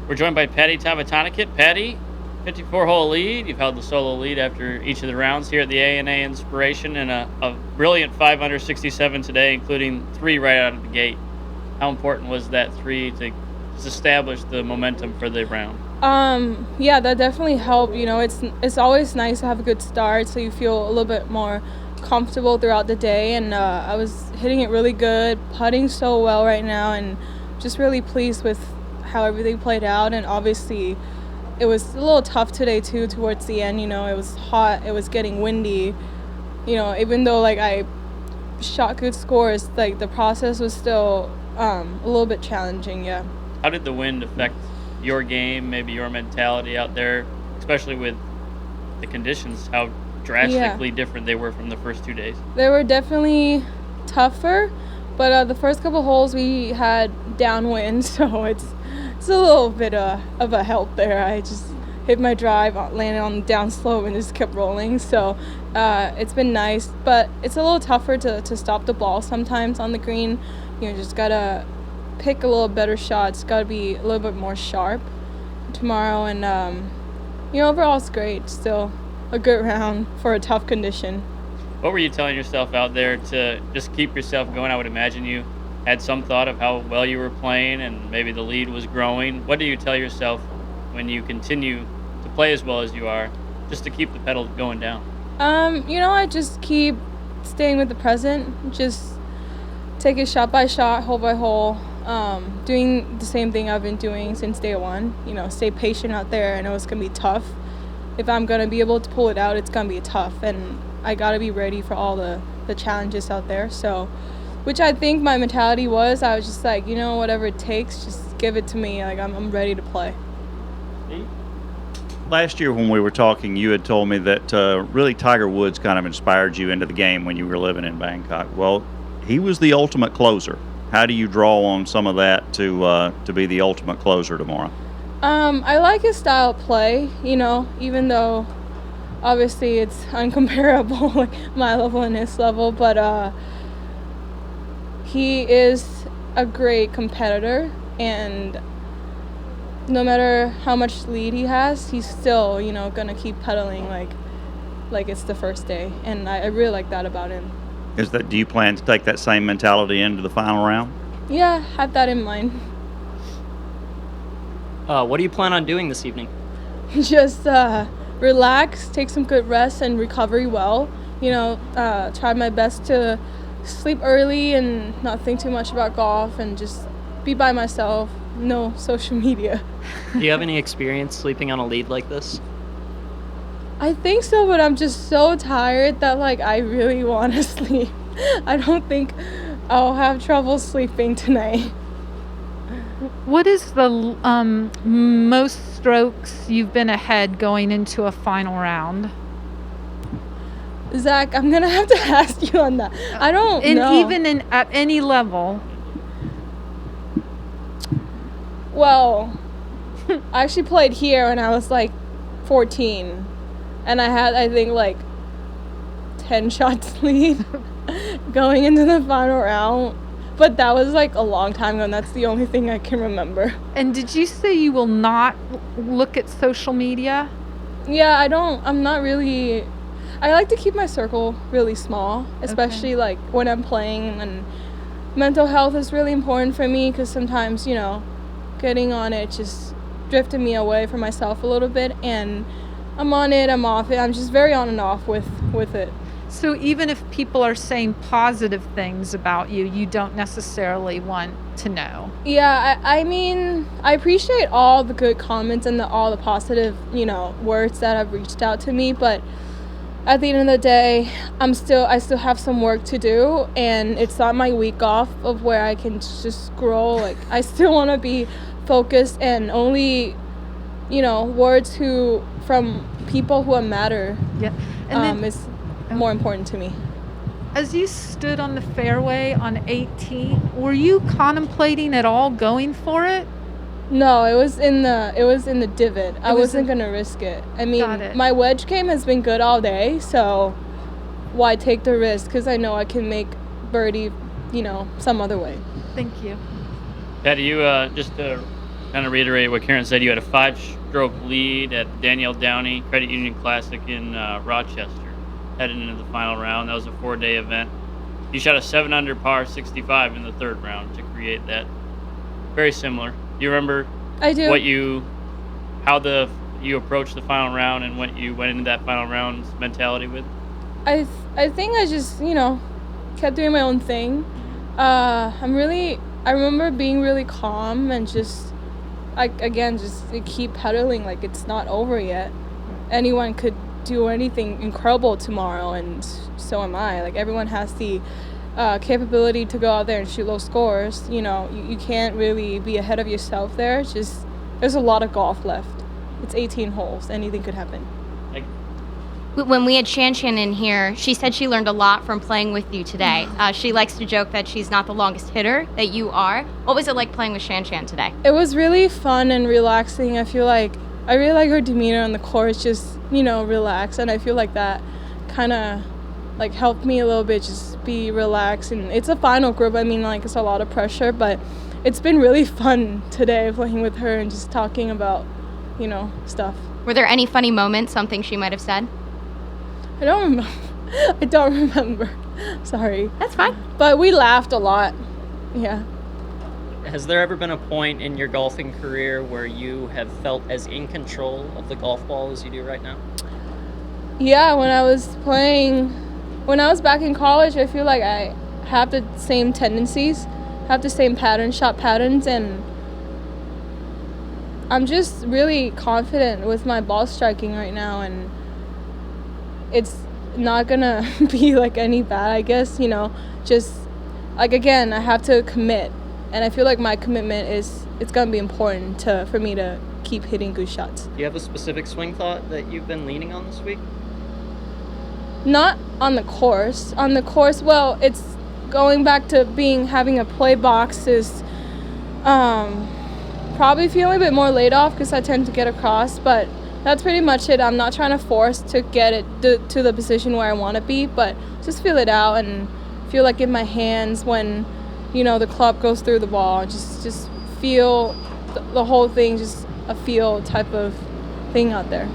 We're joined by Patty Tavatanakit. Patty, 54-hole lead. You've held the solo lead after each of the rounds here at the A&A Inspiration, and a brilliant 5 under 67 today, including 3 right out of the gate. How important was that 3 to just establish the momentum for the round? Yeah, that definitely helped. It's always nice to have a good start, so you feel a little bit more comfortable throughout the day. And I was hitting it really good, putting so well right now, and just really pleased with how everything played out. And obviously, it was a little tough today too. Towards the end, it was hot, it was getting windy. Even though I shot good scores, the process was still a little bit challenging. Yeah. How did the wind affect your game, maybe your mentality out there, especially with the conditions, how drastically different they were from the first 2 days? They were definitely tougher, but the first couple holes we had downwind, so it's a little bit of a help there. I just hit my drive, landed on the downslope, and just kept rolling. So it's been nice, but it's a little tougher to stop the ball sometimes on the green. Just gotta pick a little better shots. Got to be a little bit more sharp tomorrow, and overall it's great. Still a good round for a tough condition. What were you telling yourself out there to just keep yourself going? I would imagine you had some thought of how well you were playing and maybe the lead was growing. What do you tell yourself when you continue to play as well as you are, just to keep the pedal going down? I just keep staying with the present, just take it shot by shot, hole by hole. Doing the same thing I've been doing since day one. Stay patient out there. I know it's going to be tough. If I'm going to be able to pull it out, it's going to be tough. And I got to be ready for all the challenges out there. So, which I think my mentality was, I was just whatever it takes, just give it to me. I'm ready to play. Last year when we were talking, you had told me that really Tiger Woods kind of inspired you into the game when you were living in Bangkok. Well, he was the ultimate closer. How do you draw on some of that to be the ultimate closer tomorrow? I like his style of play, even though obviously it's uncomparable, like my level and his level, but he is a great competitor, and no matter how much lead he has, he's still, gonna keep pedaling like it's the first day, and I really like that about him. Do you plan to take that same mentality into the final round? Yeah, have that in mind. What do you plan on doing this evening? Just relax, take some good rest, and recovery well. Try my best to sleep early and not think too much about golf, and just be by myself. No social media. Do you have any experience sleeping on a lead like this? I think so, but I'm just so tired that I really want to sleep. I don't think I'll have trouble sleeping tonight. What is the most strokes you've been ahead going into a final round? Zach, I'm gonna have to ask you on that. I don't know. Even at any level. Well, I actually played here when I was 14. And I had, I think, 10 shots lead going into the final round. But that was, a long time ago, and that's the only thing I can remember. And did you say you will not look at social media? Yeah, I'm not really... I like to keep my circle really small, especially, when I'm playing. And mental health is really important for me, because sometimes, getting on it just drifted me away from myself a little bit, and... I'm on it, I'm off it. I'm just very on and off with it. So even if people are saying positive things about you, you don't necessarily want to know? Yeah, I mean, I appreciate all the good comments and all the positive, words that have reached out to me. But at the end of the day, I still have some work to do. And it's not my week off of where I can just scroll. I still want to be focused and only... words from people who matter. Yeah, and is more important to me. As you stood on the fairway on 18, were you contemplating at all going for it? No, it was in the divot. I wasn't gonna risk it. I mean, my wedge game has been good all day, so why take the risk? Because I know I can make birdie, some other way. Thank you. Patty, you just to kind of reiterate what Karen said. You had a 5-stroke lead at Danielle Downey Credit Union Classic in Rochester, heading into the final round. That was a 4-day event. You shot a 7-under par 65 in the third round to create that. Very similar. Do you remember I do. how you approached the final round and what you went into that final round's mentality with? I think I just, kept doing my own thing. I remember being really calm and just keep pedaling like it's not over yet. Anyone could do anything incredible tomorrow, and so am I. Like, everyone has the capability to go out there and shoot low scores. You can't really be ahead of yourself there. It's just, there's a lot of golf left. It's 18 holes. Anything could happen. When we had Shan Shan in here, she said she learned a lot from playing with you today. She likes to joke that she's not the longest hitter, that you are. What was it like playing with Shan Shan today? It was really fun and relaxing. I feel like I really like her demeanor on the course, just, relax. And I feel like that kind of helped me a little bit, just be relaxed. And it's a final group. I mean, it's a lot of pressure, but it's been really fun today playing with her and just talking about, stuff. Were there any funny moments, something she might have said? I don't remember. Sorry. That's fine. But we laughed a lot. Yeah. Has there ever been a point in your golfing career where you have felt as in control of the golf ball as you do right now? Yeah, when I was back in college, I feel like I have the same tendencies, have the same shot patterns, and I'm just really confident with my ball striking right now, and it's not gonna be any bad, I guess. Just again, I have to commit, and I feel like my commitment it's gonna be important for me to keep hitting good shots. Do you have a specific swing thought that you've been leaning on this week? Not on the course. On the course, well, it's going back to having a play box is probably feeling a bit more laid off because I tend to get across, but that's pretty much it. I'm not trying to force to get it to the position where I want to be, but just feel it out and feel like in my hands when, the club goes through the ball. Just feel the whole thing, just a feel type of thing out there.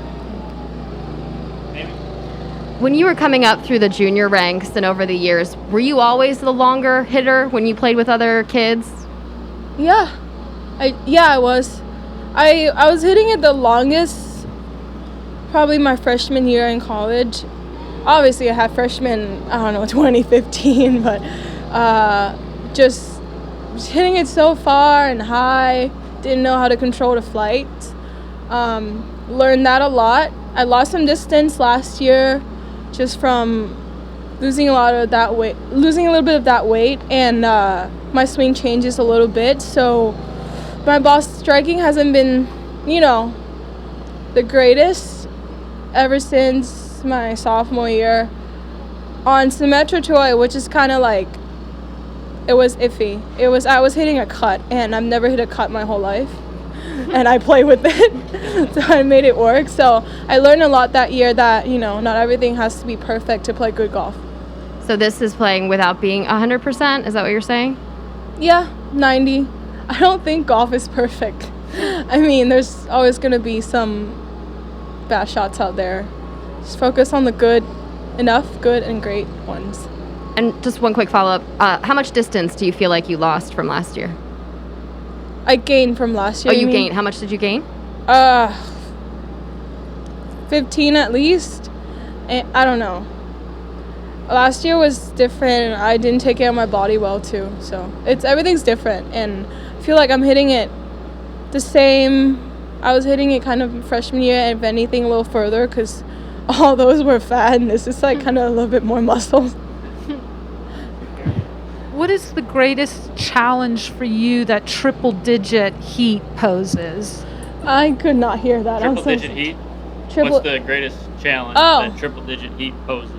When you were coming up through the junior ranks and over the years, were you always the longer hitter when you played with other kids? Yeah, I was. I was hitting it the longest probably my freshman year in college. Obviously, I had freshman, 2015, but just hitting it so far and high, didn't know how to control the flight. Learned that a lot. I lost some distance last year just from losing a little bit of that weight, and my swing changes a little bit. So my ball striking hasn't been, the greatest ever since my sophomore year. On Symetra Toy, which is kind of it was iffy. I was hitting a cut, and I've never hit a cut my whole life. And I play with it, so I made it work. So I learned a lot that year that, not everything has to be perfect to play good golf. So this is playing without being 100%? Is that what you're saying? Yeah, 90. I don't think golf is perfect. I mean, there's always going to be some bad shots out there. Just focus on the good and great ones. And just one quick follow-up. How much distance do you feel like you lost from last year? I gained from last year. Oh, you gained. How much did you gain? 15 at least. And I don't know. Last year was different. I didn't take care of my body well too. So everything's different, and I feel like I'm hitting it the same. I was hitting it kind of freshman year, and if anything, a little further, because all those were fat, and this is kind of a little bit more muscle. What is the greatest challenge for you that triple-digit heat poses? I could not hear that. Triple-digit heat? What's the greatest challenge that triple-digit heat poses?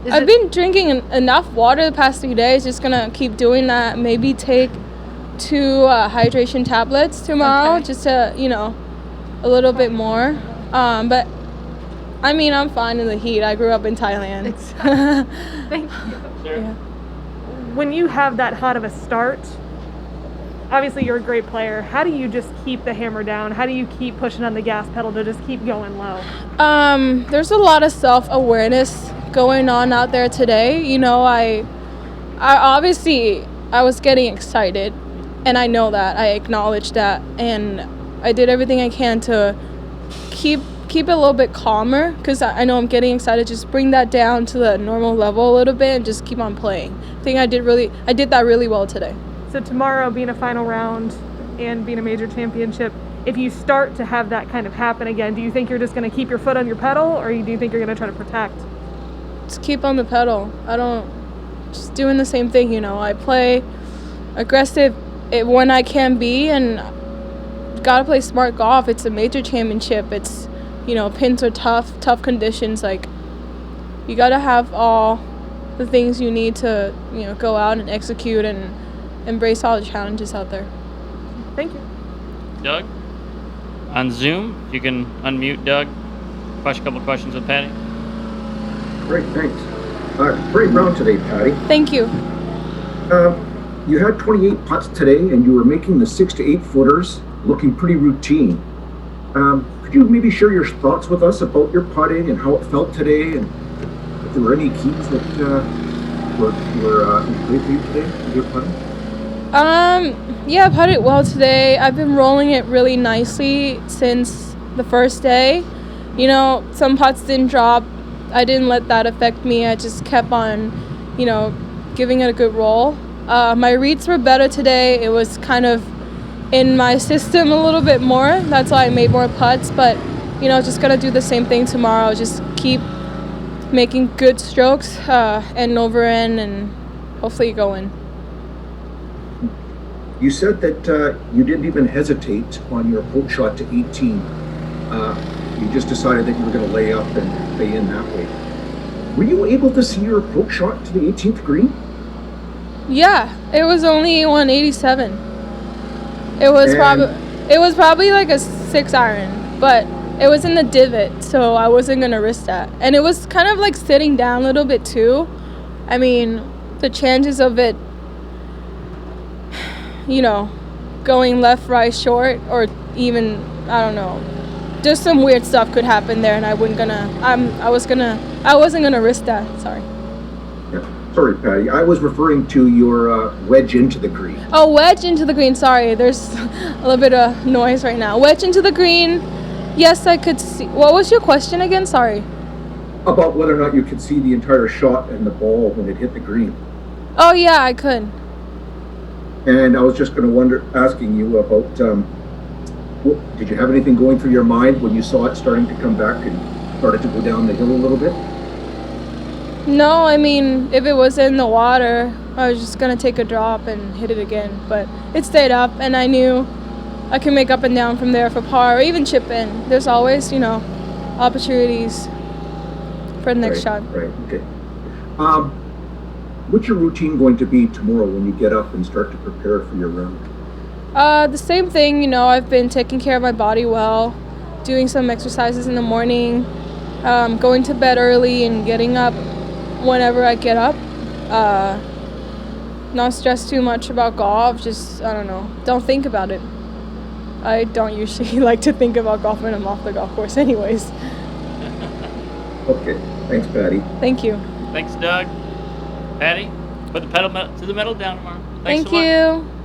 I've been drinking enough water the past 3 days. Just going to keep doing that. Maybe take 2 hydration tablets tomorrow, just to, a little bit more. But, I mean, I'm fine in the heat. I grew up in Thailand. Thank you. Sure. Yeah. When you have that hot of a start, obviously you're a great player. How do you just keep the hammer down? How do you keep pushing on the gas pedal to just keep going low? There's a lot of self-awareness going on out there today. You know, I obviously I was getting excited, and I know that. I acknowledge that, and I did everything I can to keep it a little bit calmer, because I know I'm getting excited. Just bring that down to the normal level a little bit and just keep on playing. I think I did that really well today. So tomorrow, being a final round and being a major championship, if you start to have that kind of happen again, do you think you're just going to keep your foot on your pedal, or do you think you're going to try to protect? Just keep on the pedal. Just doing the same thing, you know. I play aggressive when I can be, and gotta play smart golf. It's a major championship. It's, you know, pins are tough conditions. Like, you gotta have all the things you need to, you know, go out and execute and embrace all the challenges out there. Thank you. Doug, on Zoom, you can unmute Doug. A couple questions with Patty. Great, thanks. Great round today, Patty. Thank you. You had 28 putts today, and you were making the 6 to 8 footers looking pretty routine. Could you maybe share your thoughts with us about your putting and how it felt today, and if there were any keys that were in play for you today with your putting? Yeah, I putted well today. I've been rolling it really nicely since the first day. You know, some putts didn't drop. I didn't let that affect me. I just kept on, you know, giving it a good roll. My reads were better today. It was kind of in my system a little bit more. That's why I made more putts. But, you know, just gonna do the same thing tomorrow. Just keep making good strokes, end over end, and hopefully go in. You said that you didn't even hesitate on your approach shot to 18. You just decided that you were going to lay up and play in that way. Were you able to see your approach shot to the 18th green? Yeah, it was only 187. It was probably like a 6-iron, but it was in the divot, so I wasn't gonna risk that. And it was kind of like sitting down a little bit too. I mean, the chances of it, you know, going left, right, short, or even, I don't know, just some weird stuff could happen there, and I wasn't gonna risk that. Sorry. Yeah. Sorry, Patty. I was referring to your wedge into the green. Oh, wedge into the green. Sorry, there's a little bit of noise right now. Wedge into the green. Yes, I could see. What was your question again? Sorry. About whether or not you could see the entire shot and the ball when it hit the green. Oh yeah, I could. And I was just going to asking you about, did you have anything going through your mind when you saw it starting to come back and started to go down the hill a little bit? No, I mean, if it was in the water, I was just going to take a drop and hit it again. But it stayed up, and I knew I can make up and down from there for par, or even chip in. There's always, you know, opportunities for the next shot. Right, okay. What's your routine going to be tomorrow when you get up and start to prepare for your round? The same thing, you know, I've been taking care of my body well, doing some exercises in the morning, going to bed early and getting up whenever I get up. Not stress too much about golf, just, I don't know, don't think about it. I don't usually like to think about golf when I'm off the golf course anyways. Okay, thanks, Patty. Thank you. Thanks, Doug. Patty, put the pedal to the metal down tomorrow. Thanks Thank so much. you.